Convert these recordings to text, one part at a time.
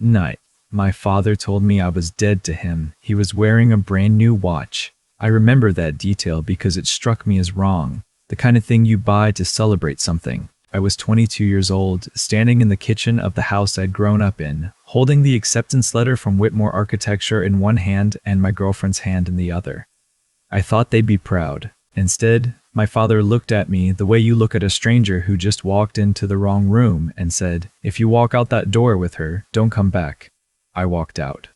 night. My father told me I was dead to him. He was wearing a brand new watch. I remember that detail because it struck me as wrong. The kind of thing you buy to celebrate something. I was 22 years old, standing in the kitchen of the house I'd grown up in, holding the acceptance letter from Whitmore Architecture in one hand and my girlfriend's hand in the other. I thought they'd be proud. Instead, my father looked at me the way you look at a stranger who just walked into the wrong room and said, "If you walk out that door with her, don't come back." I walked out.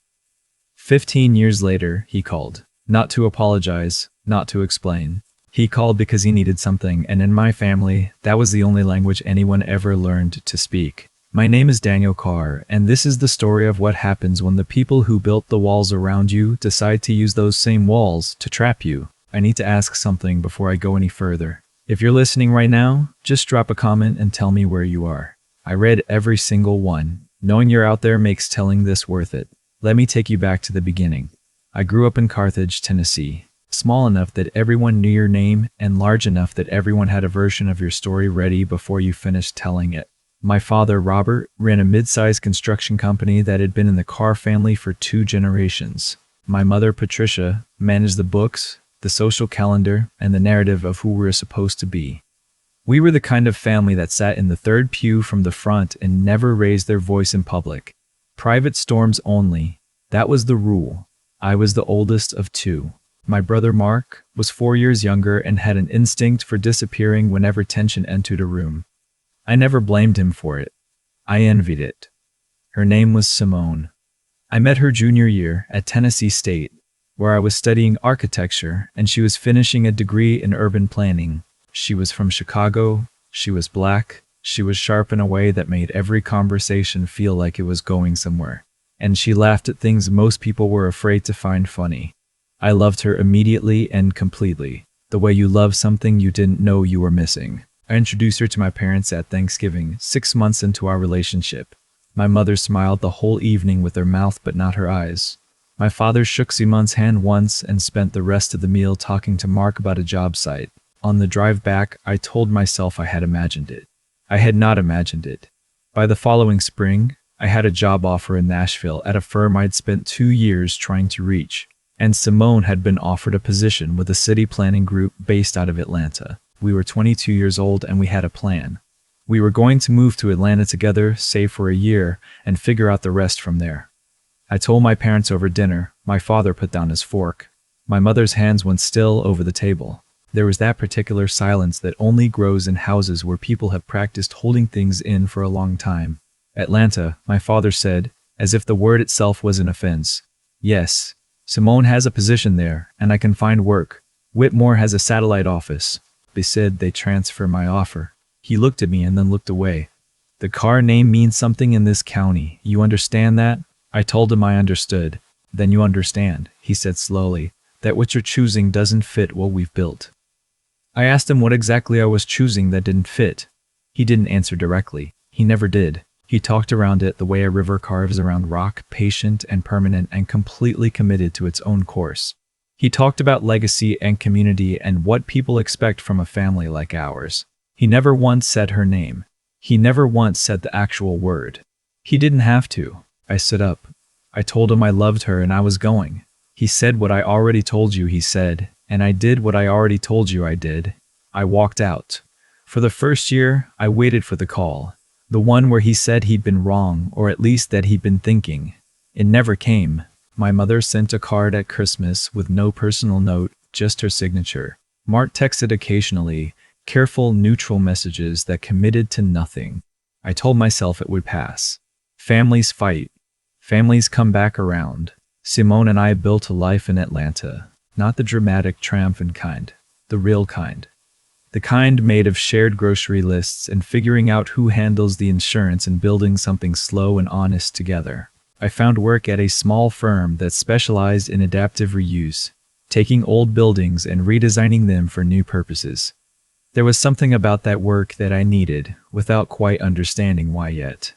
15 years later, he called. Not to apologize, not to explain. He called because he needed something, and in my family, that was the only language anyone ever learned to speak. My name is Daniel Carr, and this is the story of what happens when the people who built the walls around you decide to use those same walls to trap you. I need to ask something before I go any further. If you're listening right now, just drop a comment and tell me where you are. I read every single one. Knowing you're out there makes telling this worth it. Let me take you back to the beginning. I grew up in Carthage, Tennessee. Small enough that everyone knew your name and large enough that everyone had a version of your story ready before you finished telling it. My father, Robert, ran a mid-sized construction company that had been in the Carr family for 2 generations. My mother, Patricia, managed the books, the social calendar, and the narrative of who we were supposed to be. We were the kind of family that sat in the third pew from the front and never raised their voice in public. Private storms only. That was the rule. I was the oldest of 2. My brother Mark was 4 years younger and had an instinct for disappearing whenever tension entered a room. I never blamed him for it. I envied it. Her name was Simone. I met her junior year at Tennessee State, where I was studying architecture and she was finishing a degree in urban planning. She was from Chicago, she was black, she was sharp in a way that made every conversation feel like it was going somewhere. And she laughed at things most people were afraid to find funny. I loved her immediately and completely, the way you love something you didn't know you were missing. I introduced her to my parents at Thanksgiving, 6 months into our relationship. My mother smiled the whole evening with her mouth but not her eyes. My father shook Simone's hand once and spent the rest of the meal talking to Mark about a job site. On the drive back, I told myself I had imagined it. I had not imagined it. By the following spring, I had a job offer in Nashville at a firm I'd spent 2 years trying to reach, and Simone had been offered a position with a city planning group based out of Atlanta. We were 22 years old and we had a plan. We were going to move to Atlanta together, save for a year, and figure out the rest from there. I told my parents over dinner. My father put down his fork. My mother's hands went still over the table. There was that particular silence that only grows in houses where people have practiced holding things in for a long time. Atlanta, my father said, as if the word itself was an offense. Yes, Simone has a position there, and I can find work. Whitmore has a satellite office. They said they transfer my offer. He looked at me and then looked away. The Carr name means something in this county. You understand that? I told him I understood. Then you understand, he said slowly, that what you're choosing doesn't fit what we've built. I asked him what exactly I was choosing that didn't fit. He didn't answer directly. He never did. He talked around it the way a river carves around rock, patient and permanent and completely committed to its own course. He talked about legacy and community and what people expect from a family like ours. He never once said her name. He never once said the actual word. He didn't have to. I stood up. I told him I loved her and I was going. He said what I already told you he said, and I did what I already told you I did. I walked out. For the first year, I waited for the call. The one where he said he'd been wrong, or at least that he'd been thinking. It never came. My mother sent a card at Christmas with no personal note, just her signature. Mark texted occasionally, careful, neutral messages that committed to nothing. I told myself it would pass. Families fight. Families come back around. Simone and I built a life in Atlanta. Not the dramatic, triumphant kind. The real kind. The kind made of shared grocery lists and figuring out who handles the insurance and building something slow and honest together. I found work at a small firm that specialized in adaptive reuse, taking old buildings and redesigning them for new purposes. There was something about that work that I needed, without quite understanding why yet.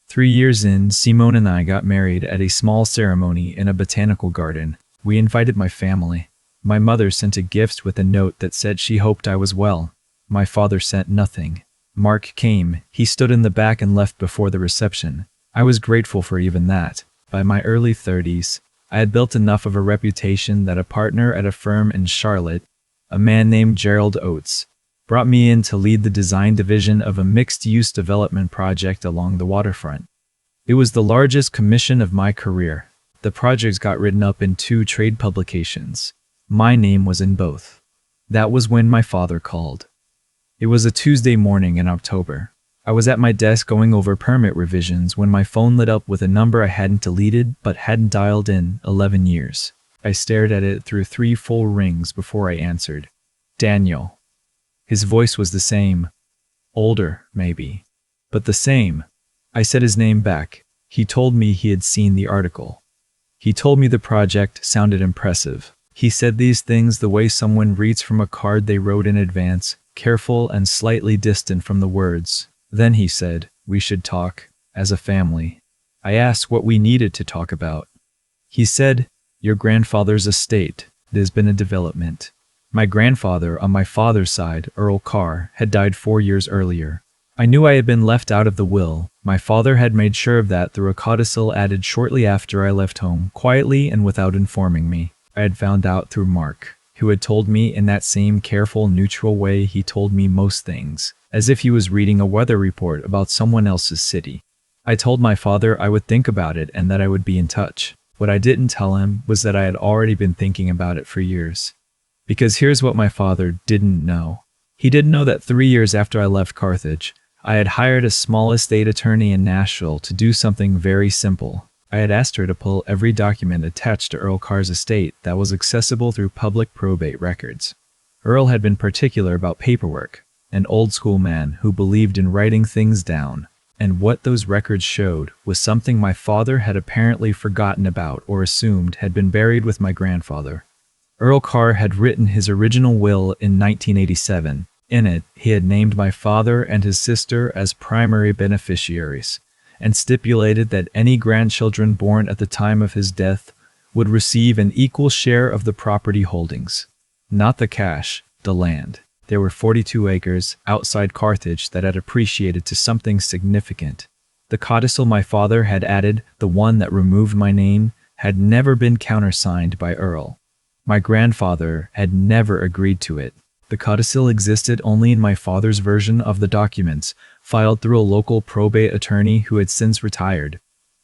3 years in, Simone and I got married at a small ceremony in a botanical garden. We invited my family. My mother sent a gift with a note that said she hoped I was well. My father sent nothing. Mark came. He stood in the back and left before the reception. I was grateful for even that. By my early 30s, I had built enough of a reputation that a partner at a firm in Charlotte, a man named Gerald Oates, brought me in to lead the design division of a mixed-use development project along the waterfront. It was the largest commission of my career. The projects got written up in 2 trade publications. My name was in both. That was when my father called. It was a Tuesday morning in October. I was at my desk going over permit revisions when my phone lit up with a number I hadn't deleted but hadn't dialed in 11 years. I stared at it through 3 full rings before I answered. Daniel. His voice was the same. Older, maybe. But the same. I said his name back. He told me he had seen the article. He told me the project sounded impressive. He said these things the way someone reads from a card they wrote in advance, careful and slightly distant from the words. Then he said, we should talk, as a family. I asked what we needed to talk about. He said, your grandfather's estate. There's been a development. My grandfather, on my father's side, Earl Carr, had died 4 years earlier. I knew I had been left out of the will. My father had made sure of that through a codicil added shortly after I left home, quietly and without informing me. I had found out through Mark, who had told me in that same careful, neutral way he told me most things, as if he was reading a weather report about someone else's city. I told my father I would think about it and that I would be in touch. What I didn't tell him was that I had already been thinking about it for years. Because here's what my father didn't know. He didn't know that 3 years after I left Carthage, I had hired a small estate attorney in Nashville to do something very simple. I had asked her to pull every document attached to Earl Carr's estate that was accessible through public probate records. Earl had been particular about paperwork, an old-school man who believed in writing things down, and what those records showed was something my father had apparently forgotten about or assumed had been buried with my grandfather. Earl Carr had written his original will in 1987. In it, he had named my father and his sister as primary beneficiaries, and stipulated that any grandchildren born at the time of his death would receive an equal share of the property holdings. Not the cash, the land. There were 42 acres outside Carthage that had appreciated to something significant. The codicil my father had added, the one that removed my name, had never been countersigned by Earl. My grandfather had never agreed to it. The codicil existed only in my father's version of the documents, filed through a local probate attorney who had since retired.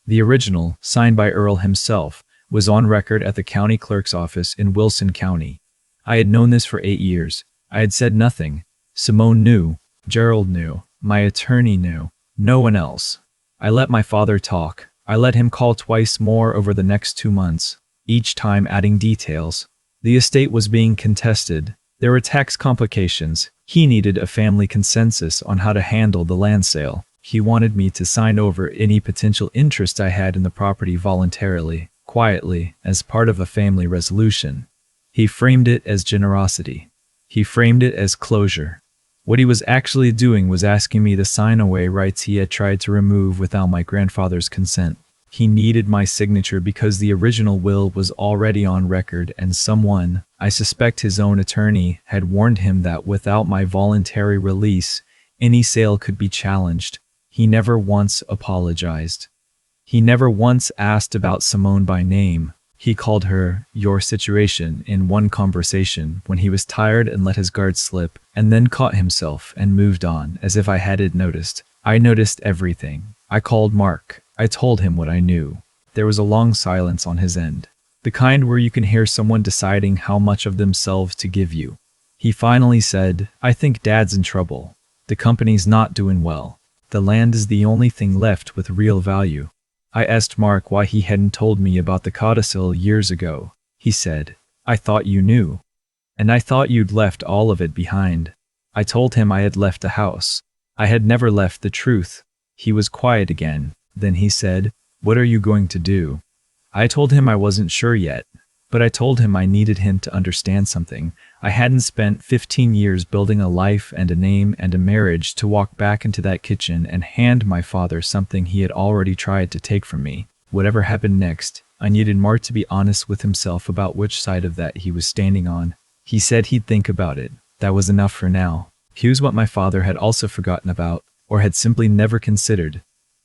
The original, signed by Earl himself, was on record at the county clerk's office in Wilson County. I had known this for 8 years. I had said nothing. Simone knew. Gerald knew. My attorney knew. No one else. I let my father talk. I let him call twice more over the next 2 months, each time adding details. The estate was being contested. There were tax complications. He needed a family consensus on how to handle the land sale. He wanted me to sign over any potential interest I had in the property voluntarily, quietly, as part of a family resolution. He framed it as generosity. He framed it as closure. What he was actually doing was asking me to sign away rights he had tried to remove without my grandfather's consent. He needed my signature because the original will was already on record and someone, I suspect his own attorney, had warned him that without my voluntary release, any sale could be challenged. He never once apologized. He never once asked about Simone by name. He called her your situation in one conversation when he was tired and let his guard slip, and then caught himself and moved on as if I hadn't noticed. I noticed everything. I called Mark. I told him what I knew. There was a long silence on his end, the kind where you can hear someone deciding how much of themselves to give you. He finally said, I think Dad's in trouble. The company's not doing well. The land is the only thing left with real value. I asked Mark why he hadn't told me about the codicil years ago. He said, I thought you knew. And I thought you'd left all of it behind. I told him I had left the house. I had never left the truth. He was quiet again. Then he said, what are you going to do? I told him I wasn't sure yet, but I told him I needed him to understand something. I hadn't spent 15 years building a life and a name and a marriage to walk back into that kitchen and hand my father something he had already tried to take from me. Whatever happened next, I needed Mark to be honest with himself about which side of that he was standing on. He said he'd think about it. That was enough for now. Here's what my father had also forgotten about, or had simply never considered.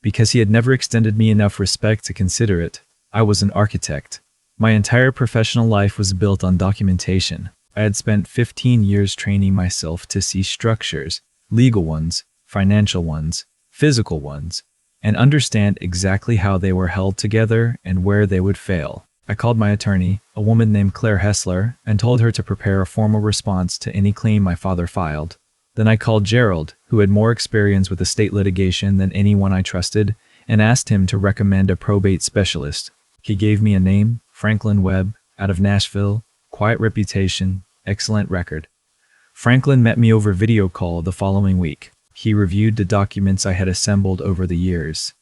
because he had never extended me enough respect to consider it. I was an architect. My entire professional life was built on documentation. I had spent 15 years training myself to see structures, legal ones, financial ones, physical ones, and understand exactly how they were held together and where they would fail. I called my attorney, a woman named Claire Hessler, and told her to prepare a formal response to any claim my father filed. Then I called Gerald, who had more experience with estate litigation than anyone I trusted, and asked him to recommend a probate specialist. He gave me a name, Franklin Webb, out of Nashville, quiet reputation, excellent record. Franklin met me over video call the following week. He reviewed the documents I had assembled over the years.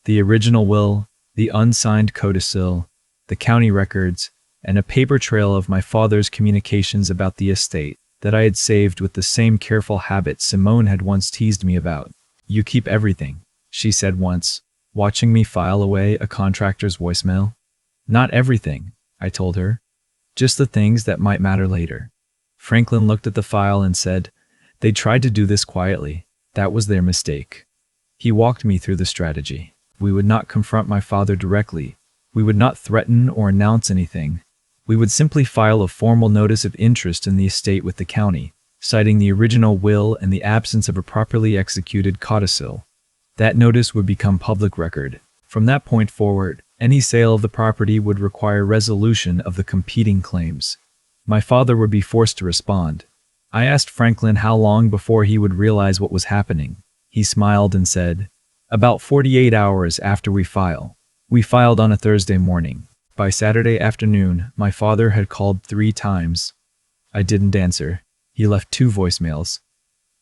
The original will, the unsigned codicil, the county records, and a paper trail of my father's communications about the estate that I had saved with the same careful habit Simone had once teased me about. "You keep everything," she said once, watching me file away a contractor's voicemail. "Not everything," I told her. "Just the things that might matter later." Franklin looked at the file and said, "They tried to do this quietly. That was their mistake." He walked me through the strategy. We would not confront my father directly. We would not threaten or announce anything. We would simply file a formal notice of interest in the estate with the county, citing the original will and the absence of a properly executed codicil. That notice would become public record. From that point forward, any sale of the property would require resolution of the competing claims. My father would be forced to respond. I asked Franklin how long before he would realize what was happening. He smiled and said, "About 48 hours after we file." We filed on a Thursday morning. By Saturday afternoon, my father had called 3 times. I didn't answer. He left 2 voicemails.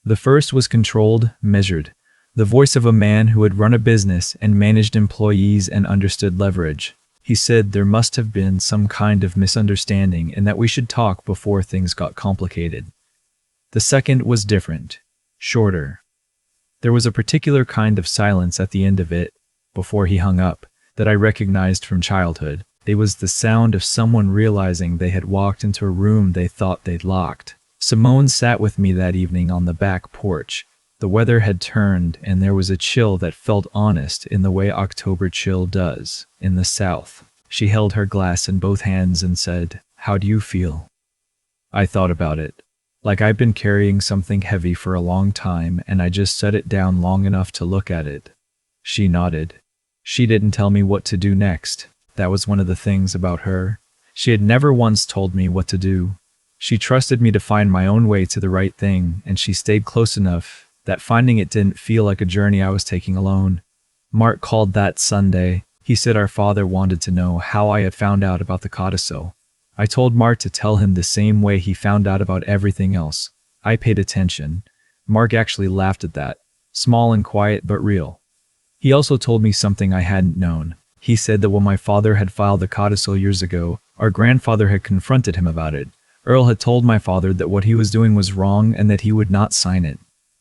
The first was controlled, measured. The voice of a man who had run a business and managed employees and understood leverage. He said there must have been some kind of misunderstanding and that we should talk before things got complicated. The second was different, shorter. There was a particular kind of silence at the end of it, before he hung up, that I recognized from childhood. It was the sound of someone realizing they had walked into a room they thought they'd locked. Simone sat with me that evening on the back porch. The weather had turned, and there was a chill that felt honest in the way October chill does, in the South. She held her glass in both hands and said, "How do you feel?" I thought about it. Like I'd been carrying something heavy for a long time, and I just set it down long enough to look at it. She nodded. She didn't tell me what to do next. That was one of the things about her. She had never once told me what to do. She trusted me to find my own way to the right thing, and she stayed close enough that finding it didn't feel like a journey I was taking alone. Mark called that Sunday. He said our father wanted to know how I had found out about the codicil. I told Mark to tell him the same way he found out about everything else. I paid attention. Mark actually laughed at that. Small and quiet, but real. He also told me something I hadn't known. He said that when my father had filed the codicil years ago, our grandfather had confronted him about it. Earl had told my father that what he was doing was wrong and that he would not sign it.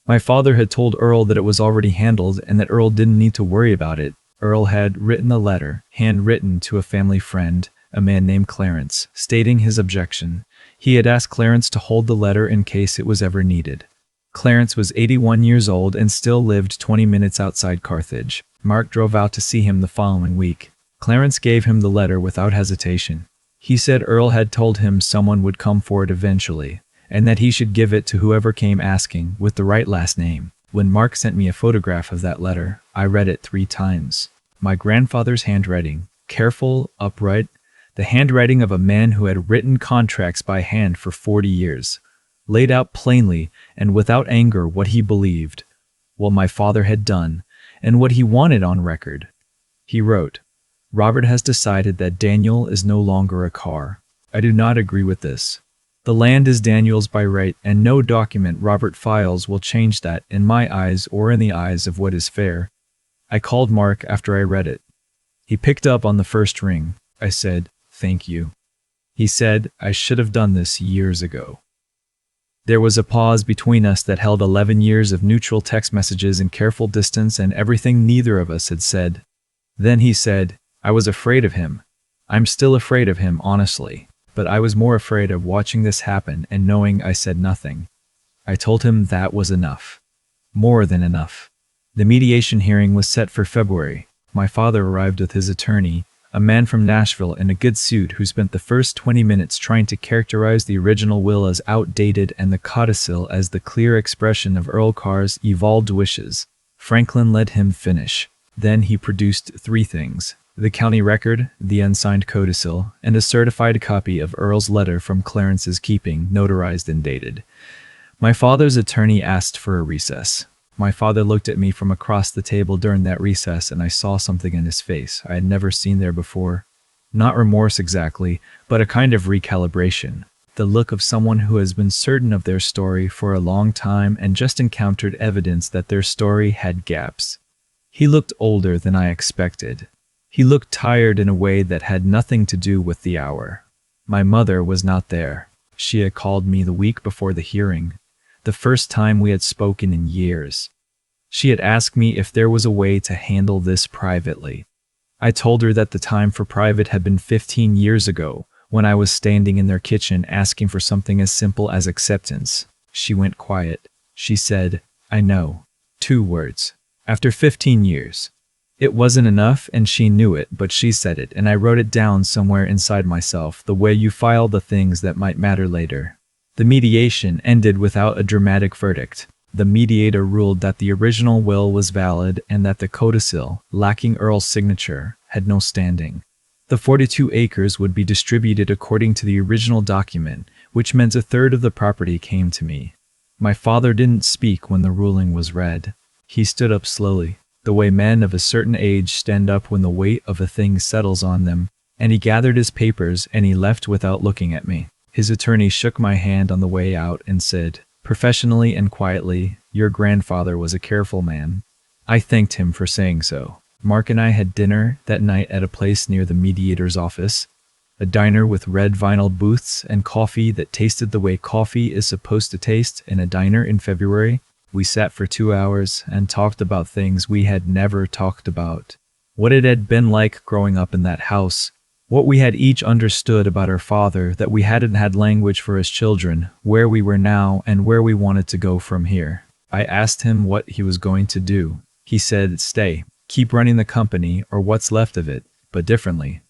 My father had told Earl that it was already handled and that Earl didn't need to worry about it. Earl had written a letter, handwritten to a family friend, a man named Clarence, stating his objection. He had asked Clarence to hold the letter in case it was ever needed. Clarence was 81 years old and still lived 20 minutes outside Carthage. Mark drove out to see him the following week. Clarence gave him the letter without hesitation. He said Earl had told him someone would come for it eventually, and that he should give it to whoever came asking with the right last name. When Mark sent me a photograph of that letter, I read it 3 times. My grandfather's handwriting, careful, upright, the handwriting of a man who had written contracts by hand for 40 years, laid out plainly and without anger what he believed, what my father had done, and what he wanted on record. He wrote, "Robert has decided that Daniel is no longer a Carr. I do not agree with this. The land is Daniel's by right, and no document Robert files will change that in my eyes or in the eyes of what is fair." I called Mark after I read it. He picked up on the first ring. I said, "Thank you." He said, "I should have done this years ago." There was a pause between us that held 11 years of neutral text messages and careful distance and everything neither of us had said. Then he said, "I was afraid of him. I'm still afraid of him, honestly. But I was more afraid of watching this happen and knowing I said nothing." I told him that was enough. More than enough. The mediation hearing was set for February. My father arrived with his attorney, a man from Nashville in a good suit who spent the first 20 minutes trying to characterize the original will as outdated and the codicil as the clear expression of Earl Carr's evolved wishes. Franklin let him finish. Then he produced three things: the county record, the unsigned codicil, and a certified copy of Earl's letter from Clarence's keeping, notarized and dated. My father's attorney asked for a recess. My father looked at me from across the table during that recess, and I saw something in his face I had never seen there before. Not remorse exactly, but a kind of recalibration. The look of someone who has been certain of their story for a long time and just encountered evidence that their story had gaps. He looked older than I expected. He looked tired in a way that had nothing to do with the hour. My mother was not there. She had called me the week before the hearing, the first time we had spoken in years. She had asked me if there was a way to handle this privately. I told her that the time for private had been 15 years ago, when I was standing in their kitchen asking for something as simple as acceptance. She went quiet. She said, "I know." 2 words. After 15 years. It wasn't enough, and she knew it, but she said it, and I wrote it down somewhere inside myself, the way you file the things that might matter later. The mediation ended without a dramatic verdict. The mediator ruled that the original will was valid and that the codicil, lacking Earl's signature, had no standing. The 42 acres would be distributed according to the original document, which meant a third of the property came to me. My father didn't speak when the ruling was read. He stood up slowly, the way men of a certain age stand up when the weight of a thing settles on them, and he gathered his papers and he left without looking at me. His attorney shook my hand on the way out and said, professionally and quietly, "Your grandfather was a careful man." I thanked him for saying so. Mark and I had dinner that night at a place near the mediator's office, a diner with red vinyl booths and coffee that tasted the way coffee is supposed to taste in a diner in February. We sat for 2 hours and talked about things we had never talked about. What it had been like growing up in that house, what we had each understood about our father that we hadn't had language for as children, where we were now and where we wanted to go from here. I asked him what he was going to do. He said, "Stay, keep running the company or what's left of it, but differently."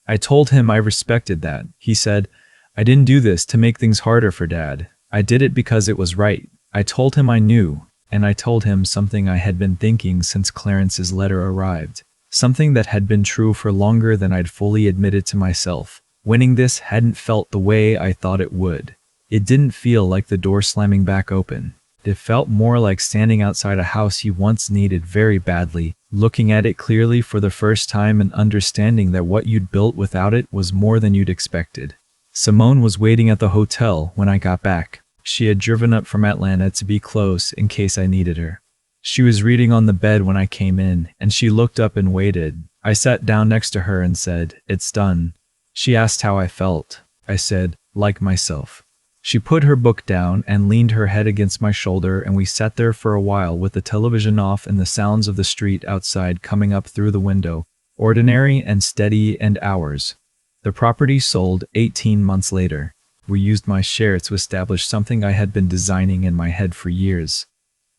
I told him I respected that. He said, "I didn't do this to make things harder for Dad. I did it because it was right." I told him I knew, and I told him something I had been thinking since Clarence's letter arrived. Something that had been true for longer than I'd fully admitted to myself. Winning this hadn't felt the way I thought it would. It didn't feel like the door slamming back open. It felt more like standing outside a house you once needed very badly, looking at it clearly for the first time and understanding that what you'd built without it was more than you'd expected. Simone was waiting at the hotel when I got back. She had driven up from Atlanta to be close in case I needed her. She was reading on the bed when I came in, and she looked up and waited. I sat down next to her and said, "It's done." She asked how I felt. I said, "Like myself." She put her book down and leaned her head against my shoulder, and we sat there for a while with the television off and the sounds of the street outside coming up through the window, ordinary and steady and ours. The property sold 18 months later. We used my share to establish something I had been designing in my head for years.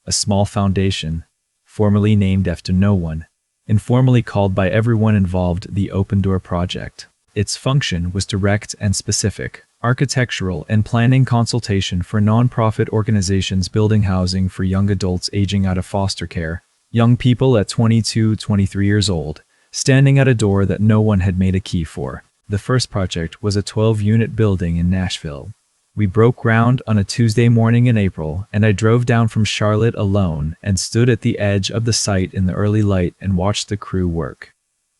A small foundation, formally named after no one, informally called by everyone involved the Open Door Project. Its function was direct and specific, architectural and planning consultation for non-profit organizations building housing for young adults aging out of foster care, young people at 22, 23 years old, standing at a door that no one had made a key for. The first project was a 12-unit building in Nashville. We broke ground on a Tuesday morning in April, and I drove down from Charlotte alone and stood at the edge of the site in the early light and watched the crew work.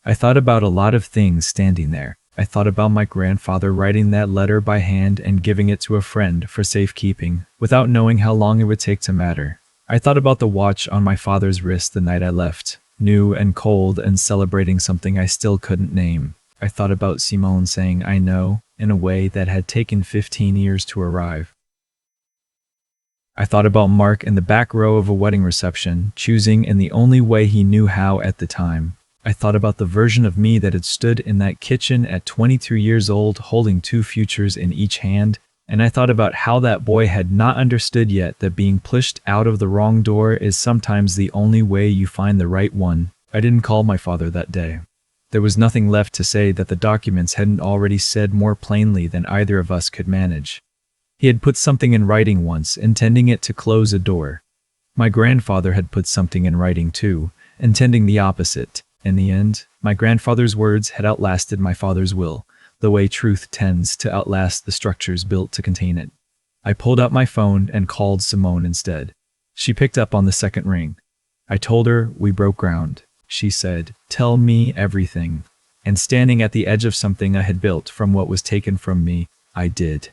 I thought about a lot of things standing there. I thought about my grandfather writing that letter by hand and giving it to a friend for safekeeping, without knowing how long it would take to matter. I thought about the watch on my father's wrist the night I left, new and cold and celebrating something I still couldn't name. I thought about Simone saying "I know" in a way that had taken 15 years to arrive. I thought about Mark in the back row of a wedding reception, choosing in the only way he knew how at the time. I thought about the version of me that had stood in that kitchen at 22 years old, holding 2 futures in each hand, And I thought about how that boy had not understood yet that being pushed out of the wrong door is sometimes the only way you find the right one. I didn't call my father that day. There was nothing left to say that the documents hadn't already said more plainly than either of us could manage. He had put something in writing once, intending it to close a door. My grandfather had put something in writing too, intending the opposite. In the end, my grandfather's words had outlasted my father's will, the way truth tends to outlast the structures built to contain it. I pulled out my phone and called Simone instead. She picked up on the second ring. I told her we broke ground. She said, "Tell me everything." And standing at the edge of something I had built from what was taken from me, I did.